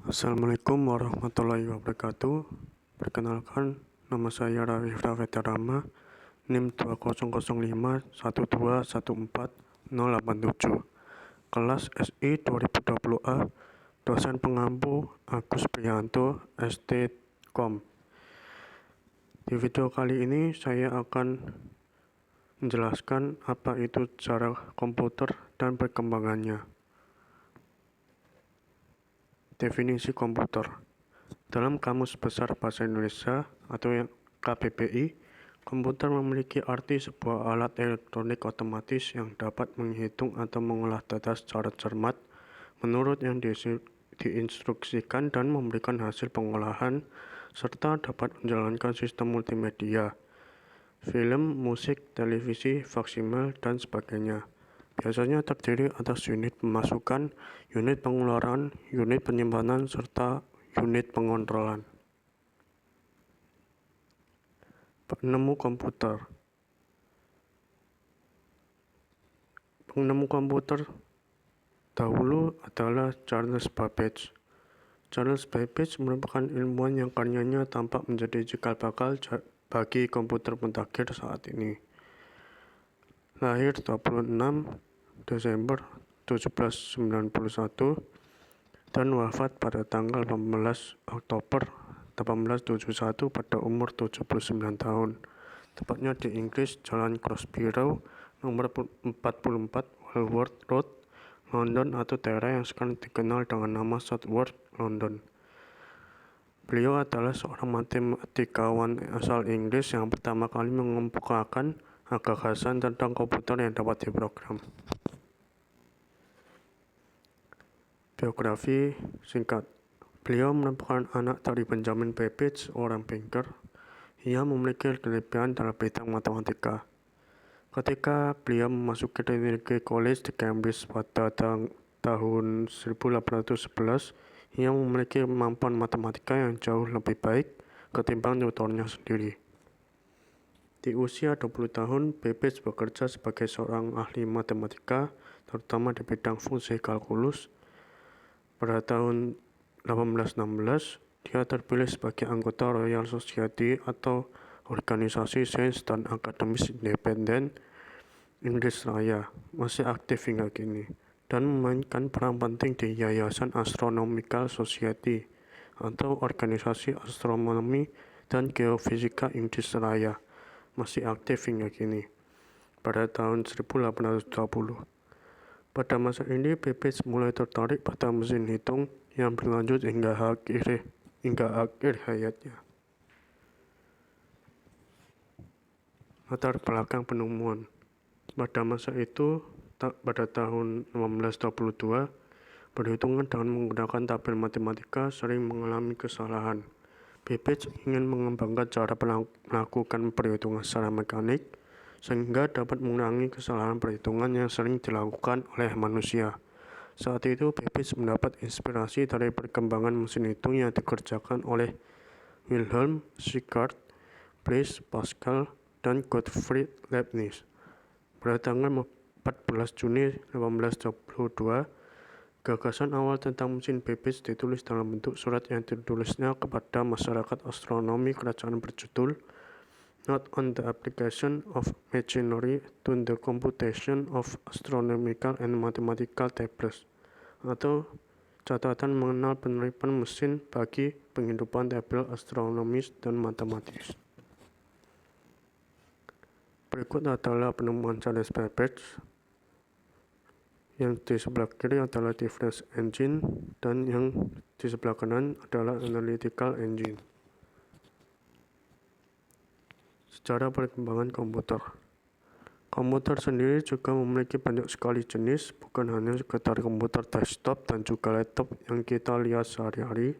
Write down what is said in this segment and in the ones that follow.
Assalamualaikum warahmatullahi wabarakatuh. Perkenalkan, nama saya Raffi Veterama, NIM 20051214087, kelas SI 2020A, dosen pengampu Agus Priyanto, ST.Com. Di video kali ini saya akan menjelaskan apa itu cara komputer dan perkembangannya. Definisi komputer. Dalam Kamus Besar Bahasa Indonesia atau yang KBBI, komputer memiliki arti sebuah alat elektronik otomatis yang dapat menghitung atau mengolah data secara cermat menurut yang diinstruksikan dan memberikan hasil pengolahan, serta dapat menjalankan sistem multimedia, film, musik, televisi, faksimil, dan sebagainya. Biasanya terdiri atas unit pemasukan, unit pengeluaran, unit penyimpanan, serta unit pengontrolan. Penemu komputer. Penemu komputer dahulu adalah Charles Babbage. Charles Babbage merupakan ilmuwan yang karyanya tampak menjadi cikal bakal bagi komputer mutakhir saat ini. Lahir 26 Desember 1791 dan wafat pada tanggal 18 Oktober 1871 pada umur 79 tahun, tepatnya di Inggris, Jalan Crosby Row, nomor 44 Walworth Road, London, atau daerah yang sekarang dikenal dengan nama Southwark, London. Beliau adalah seorang matematikawan asal Inggris yang pertama kali mengemukakan gagasan tentang komputer yang dapat diprogram. Biografi singkat. Beliau merupakan anak dari Benjamin Babbage, seorang banker. Ia memiliki kelebihan dalam bidang matematika. Ketika beliau memasuki Trinity College di Cambridge pada tahun 1811, ia memiliki kemampuan matematika yang jauh lebih baik ketimbang tutornya sendiri. Di usia 20 tahun, Babbage bekerja sebagai seorang ahli matematika, terutama di bidang fungsi kalkulus. Pada tahun 1816, dia terpilih sebagai anggota Royal Society atau organisasi sains dan akademis independen Inggris Raya, masih aktif hingga kini, dan memainkan peran penting di Yayasan Astronomical Society atau organisasi astronomi dan geofisika Inggris Raya, masih aktif hingga kini, pada tahun 1820. Pada masa ini, Babbage mulai tertarik pada mesin hitung yang berlanjut hingga akhir hayatnya. Latar belakang penemuan. Pada masa itu, pada tahun 1822, perhitungan dengan menggunakan tabel matematika sering mengalami kesalahan. Babbage ingin mengembangkan cara melakukan perhitungan secara mekanik, sehingga dapat mengurangi kesalahan perhitungan yang sering dilakukan oleh manusia. Saat itu, Babbage mendapat inspirasi dari perkembangan mesin hitung yang dikerjakan oleh Wilhelm Schickard, Blaise Pascal, dan Gottfried Leibniz. Pada tanggal 14 Juni 1822, gagasan awal tentang mesin Babbage ditulis dalam bentuk surat yang ditulisnya kepada masyarakat astronomi kerajaan berjudul Note on the Application of Machinery to the Computation of Astronomical and Mathematical Tables, atau catatan mengenal penerapan mesin bagi penghidupan tabel astronomis dan matematis. Berikut adalah penemuan Charles Babbage. Yang di sebelah kiri adalah difference engine, dan yang di sebelah kanan adalah analytical engine. Secara perkembangan komputer. Komputer sendiri juga memiliki banyak sekali jenis, bukan hanya sekedar komputer desktop dan juga laptop yang kita lihat sehari-hari,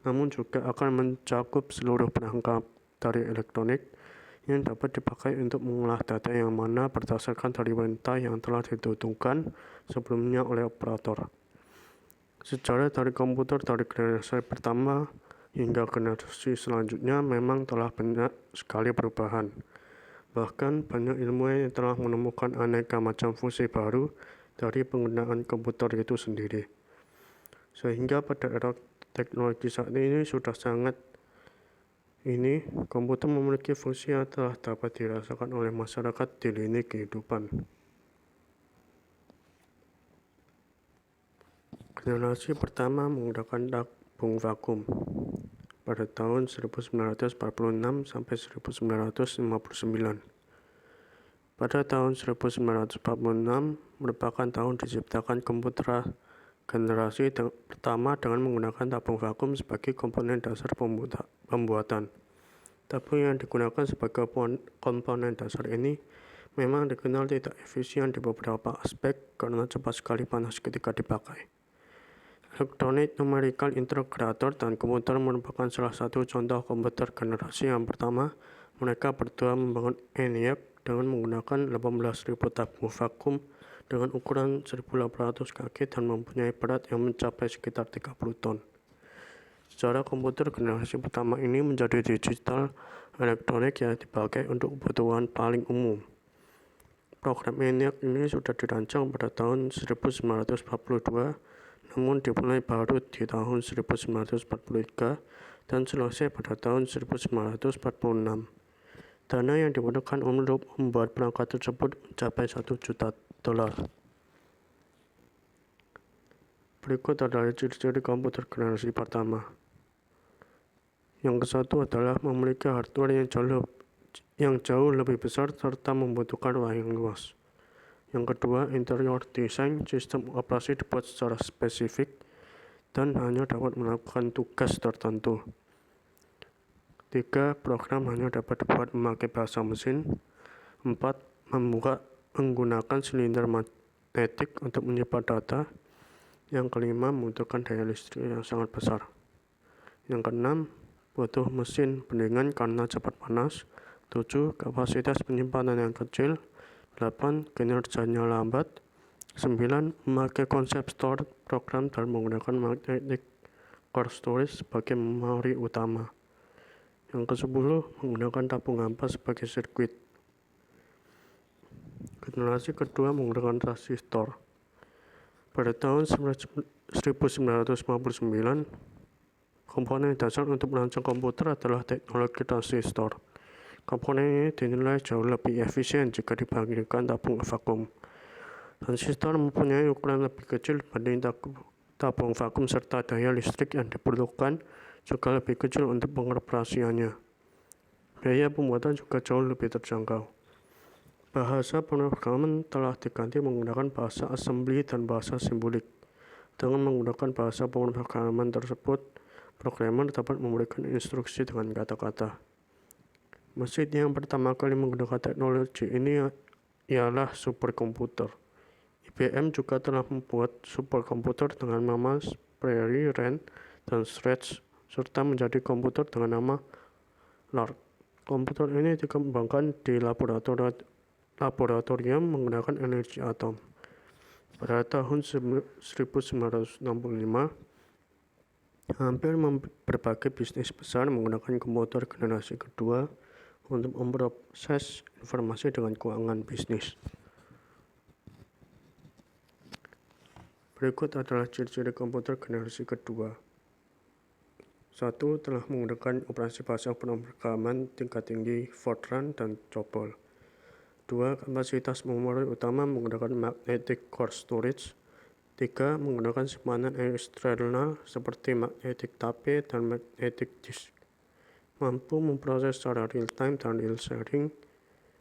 namun juga akan mencakup seluruh perangkat dari elektronik yang dapat dipakai untuk mengolah data yang mana berdasarkan dari perintah yang telah ditentukan sebelumnya oleh operator. Sejarah dari komputer dari generasi pertama hingga generasi selanjutnya memang telah banyak sekali perubahan. Bahkan banyak ilmuwan yang telah menemukan aneka macam fungsi baru dari penggunaan komputer itu sendiri. Sehingga pada era Teknologi saat ini sudah sangat komputer memiliki fungsi yang telah dapat dirasakan oleh masyarakat di lini kehidupan. Generasi pertama menggunakan tabung vakum pada tahun 1946 sampai 1959. Pada tahun 1946 merupakan tahun diciptakan komputer generasi pertama dengan menggunakan tabung vakum sebagai komponen dasar pembuatan. Tabung yang digunakan sebagai komponen dasar ini memang dikenal tidak efisien di beberapa aspek karena cepat sekali panas ketika dipakai. Electronic Numerical Integrator dan komputer merupakan salah satu contoh komputer generasi yang pertama. Mereka berdua membangun ENIAC dengan menggunakan 18.000 tabung vakum dengan ukuran 1800 kaki dan mempunyai berat yang mencapai sekitar 30 ton. Secara komputer generasi pertama ini menjadi digital elektronik yang dipakai untuk kebutuhan paling umum. Program ENIAC ini sudah dirancang pada tahun 1942, namun dimulai baru di tahun 1943 dan selesai pada tahun 1946. Dana yang dibutuhkan untuk membuat perangkat tersebut mencapai $1 juta. Berikut adalah ciri-ciri komputer generasi pertama. Yang kesatu adalah memiliki hardware yang jauh lebih besar serta membutuhkan ruang yang luas. Yang kedua, interior desain sistem operasi dibuat secara spesifik dan hanya dapat melakukan tugas tertentu. 3. Program hanya dapat dibuat memakai bahasa mesin. 4. Menggunakan silinder magnetik untuk menyimpan data. Yang kelima, membutuhkan daya listrik yang sangat besar. Yang keenam, butuh mesin pendingin karena cepat panas. 7. Kapasitas penyimpanan yang kecil. 8. Kinerjanya lambat. 9. Memakai konsep store program dan menggunakan magnetic core storage sebagai memori utama. Yang ke-10. Menggunakan tabung ampas sebagai sirkuit. Generasi kedua menggunakan transistor. Pada tahun 1959, komponen dasar untuk merancang komputer adalah teknologi transistor. Komponen ini dinilai jauh lebih efisien jika dibandingkan tabung vakum. Transistor mempunyai ukuran lebih kecil dibanding tabung vakum serta daya listrik yang diperlukan juga lebih kecil untuk pengoperasiannya. Biaya pembuatan juga jauh lebih terjangkau. Bahasa pemrograman telah diganti menggunakan bahasa assembly dan bahasa simbolik. Dengan menggunakan bahasa pemrograman tersebut, programmer dapat memberikan instruksi dengan kata-kata. Mesin yang pertama kali menggunakan teknologi ini ialah superkomputer. IBM juga telah membuat superkomputer dengan nama Prairie, Rand, dan Stretch, serta menjadi komputer dengan nama Lark. Komputer ini dikembangkan di laboratorium menggunakan energi atom. Pada tahun 1965, hampir berbagai bisnis besar menggunakan komputer generasi kedua untuk memproses informasi dengan keuangan bisnis. Berikut adalah ciri-ciri komputer generasi kedua. 1. Telah menggunakan operasi bahasa pemrograman tingkat tinggi Fortran dan COBOL. 2. Kapasitas memori utama menggunakan magnetic core storage. 3. Menggunakan simpanan eksternal seperti magnetic tape dan magnetic disk. Mampu memproses secara real-time dan real-sharing.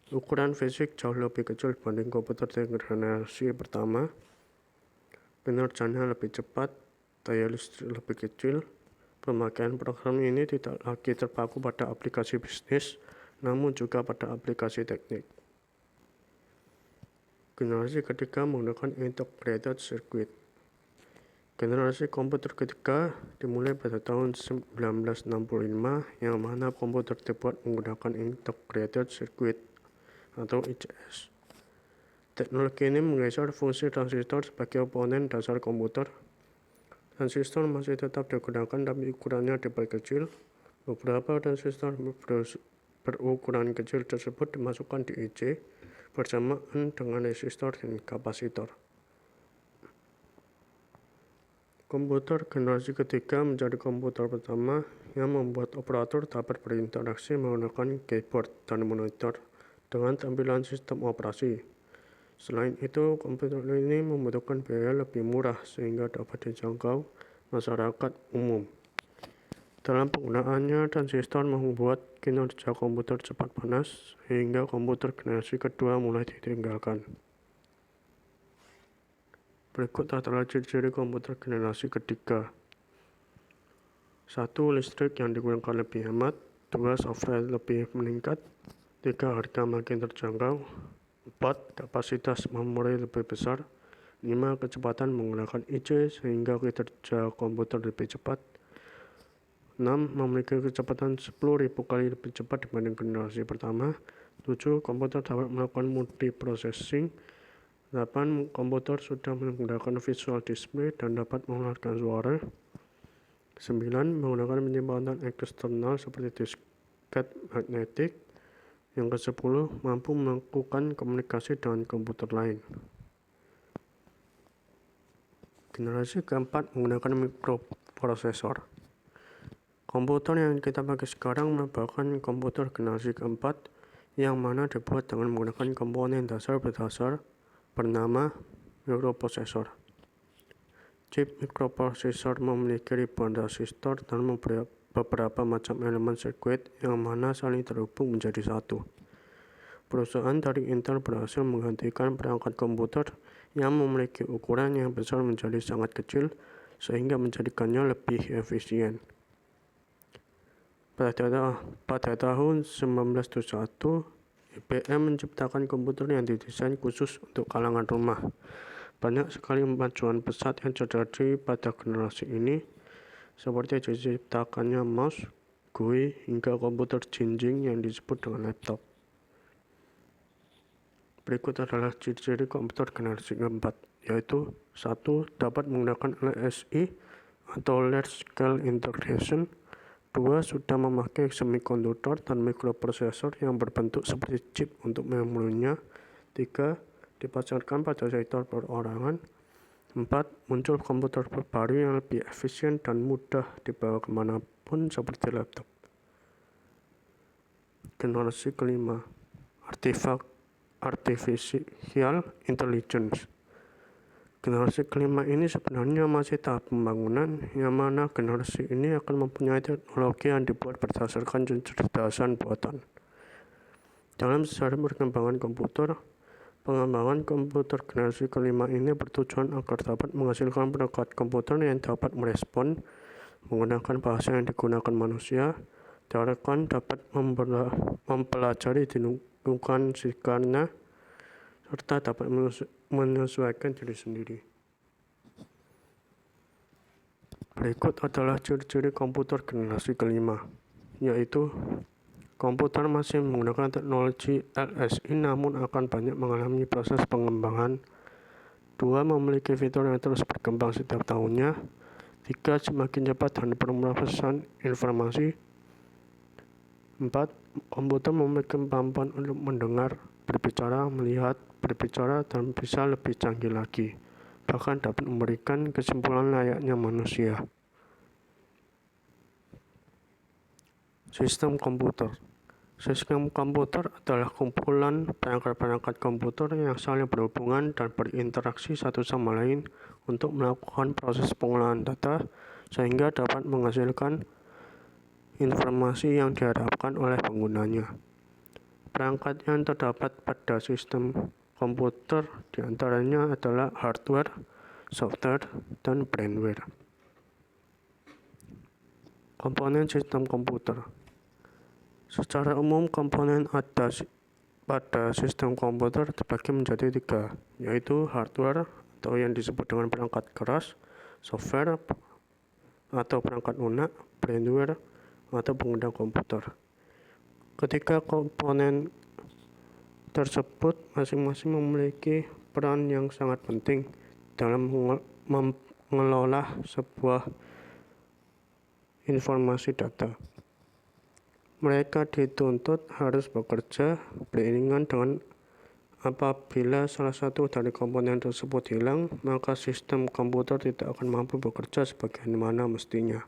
Ukuran fisik jauh lebih kecil dibanding komputer generasi pertama. Kinerjanya lebih cepat, daya listrik lebih kecil. Pemakaian program ini tidak lagi terpaku pada aplikasi bisnis, namun juga pada aplikasi teknik. Generasi ketiga menggunakan integrated circuit. Generasi komputer ketiga dimulai pada tahun 1965, yang mana komputer dibuat menggunakan integrated circuit atau ICS. Teknologi ini menggeser fungsi transistor sebagai komponen dasar komputer. Transistor masih tetap digunakan tapi ukurannya diperkecil. Beberapa transistor berukuran kecil tersebut dimasukkan di IC bersamaan dengan resistor dan kapasitor. Komputer generasi ketiga menjadi komputer pertama yang membuat operator dapat berinteraksi menggunakan keyboard dan monitor dengan tampilan sistem operasi. Selain itu, komputer ini membutuhkan biaya lebih murah sehingga dapat dijangkau masyarakat umum. Dalam penggunaannya, transistor membuat kinerja komputer cepat panas, sehingga komputer generasi kedua mulai ditinggalkan. Berikut adalah ciri-ciri komputer generasi ketiga. 1. Listrik yang digunakan lebih hemat. 2. Software lebih meningkat. 3. Harga makin terjangkau. 4. Kapasitas memori lebih besar. 5. Kecepatan menggunakan IC sehingga kinerja komputer lebih cepat. 6. Memiliki kecepatan 10.000 kali lebih cepat dibanding generasi pertama. 7. Komputer dapat melakukan multiprocessing. 8. Komputer sudah menggunakan visual display dan dapat mengeluarkan suara. 9. Menggunakan penyimpanan eksternal seperti disket magnetik. Yang ke-10. Mampu melakukan komunikasi dengan komputer lain. Generasi keempat menggunakan mikroprosesor. Komputer yang kita pakai sekarang merupakan komputer generasi keempat yang mana dibuat dengan menggunakan komponen dasar berdasar bernama mikroprosesor. Chip mikroprosesor memiliki ribuan transistor dan beberapa macam elemen sirkuit yang mana saling terhubung menjadi satu. Perusahaan dari Intel berhasil menggantikan perangkat komputer yang memiliki ukuran yang besar menjadi sangat kecil sehingga menjadikannya lebih efisien. Pada tahun 1971, IBM menciptakan komputer yang didesain khusus untuk kalangan rumah. Banyak sekali kemajuan pesat yang terjadi pada generasi ini, seperti diciptakannya mouse, GUI, hingga komputer jinjing yang disebut dengan laptop. Berikut adalah ciri-ciri komputer generasi keempat, yaitu 1. Dapat menggunakan LSI atau Large Scale Integration. 2. Sudah memakai semikonduktor dan mikroprosesor yang berbentuk seperti chip untuk memorinya. 3. Dipasarkan pada sektor perorangan. 4. Muncul komputer baru yang lebih efisien dan mudah dibawa kemanapun seperti laptop. Generasi kelima, Artificial Intelligence. Generasi kelima ini sebenarnya masih tahap pembangunan, yang mana generasi ini akan mempunyai teknologi yang dibuat berdasarkan kecerdasan buatan. Dalam sejarah perkembangan komputer, pengembangan komputer generasi kelima ini bertujuan agar dapat menghasilkan perangkat komputer yang dapat merespon menggunakan bahasa yang digunakan manusia, diharapkan dapat mempelajari di lingkungan sekitarnya, serta dapat menyesuaikan diri sendiri. Berikut adalah ciri-ciri komputer generasi kelima, yaitu komputer masih menggunakan teknologi LSI namun akan banyak mengalami proses pengembangan. 2. Memiliki fitur yang terus berkembang setiap tahunnya. 3. Semakin cepat dan pemrosesan informasi. 4. Komputer memiliki kemampuan untuk mendengar, berbicara, melihat, berbicara, dan bisa lebih canggih lagi, bahkan dapat memberikan kesimpulan layaknya manusia. Sistem komputer. Sistem komputer adalah kumpulan perangkat-perangkat komputer yang saling berhubungan dan berinteraksi satu sama lain untuk melakukan proses pengolahan data sehingga dapat menghasilkan informasi yang diharapkan oleh penggunanya. Perangkat yang terdapat pada sistem komputer diantaranya adalah hardware, software, dan firmware. Komponen sistem komputer. Secara umum, komponen ada pada sistem komputer dibagi menjadi 3, yaitu hardware atau yang disebut dengan perangkat keras, software atau perangkat lunak, firmware atau pengguna komputer. Ketiga komponen tersebut masing-masing memiliki peran yang sangat penting dalam mengelola sebuah informasi data. Mereka dituntut harus bekerja beriringan dengan Apabila salah satu dari komponen tersebut hilang, maka sistem komputer tidak akan mampu bekerja sebagaimana mestinya.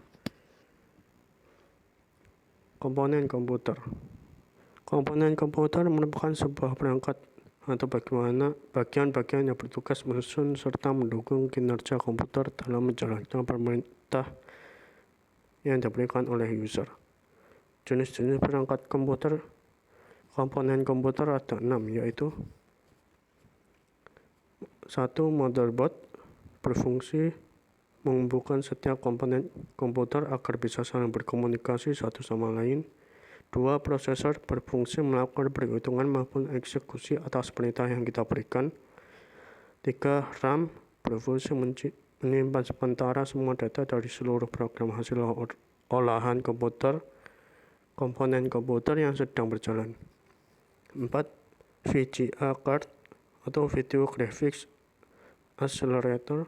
Komponen komputer. Komponen komputer merupakan sebuah perangkat atau bagian-bagian yang bertugas menyusun serta mendukung kinerja komputer dalam menjalankan perintah yang diberikan oleh user. Jenis-jenis perangkat komputer. Komponen komputer ada 6, yaitu 1. Motherboard, berfungsi menghubungkan setiap komponen komputer agar bisa saling berkomunikasi satu sama lain. 2. Prosesor, berfungsi melakukan perhitungan maupun eksekusi atas perintah yang kita berikan. 3. RAM, berfungsi menyimpan sementara semua data dari seluruh program hasil olahan komputer komponen komputer yang sedang berjalan. 4. VGA card atau Video Graphics Accelerator,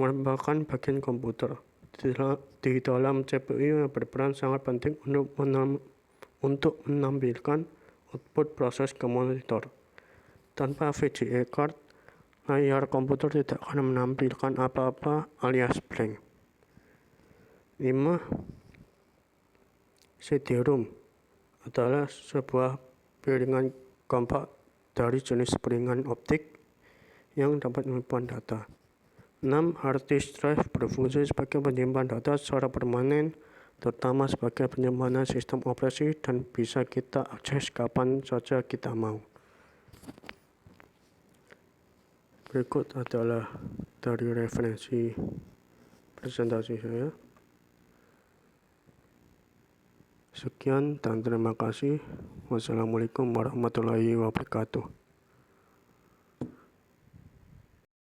merupakan bagian komputer di dalam CPU yang berperan sangat penting untuk menampilkan output proses ke monitor. Tanpa VGA card, layar komputer tidak akan menampilkan apa-apa alias blank. 5. CD-ROM adalah sebuah piringan kompak dari jenis piringan optik yang dapat menyimpan data. 6. Hard disk drive, berfungsi sebagai penyimpan data secara permanen, terutama sebagai penyimpanan sistem operasi dan bisa kita akses kapan saja kita mau. Berikut adalah dari referensi presentasi saya. Sekian dan terima kasih. Wassalamualaikum warahmatullahi wabarakatuh.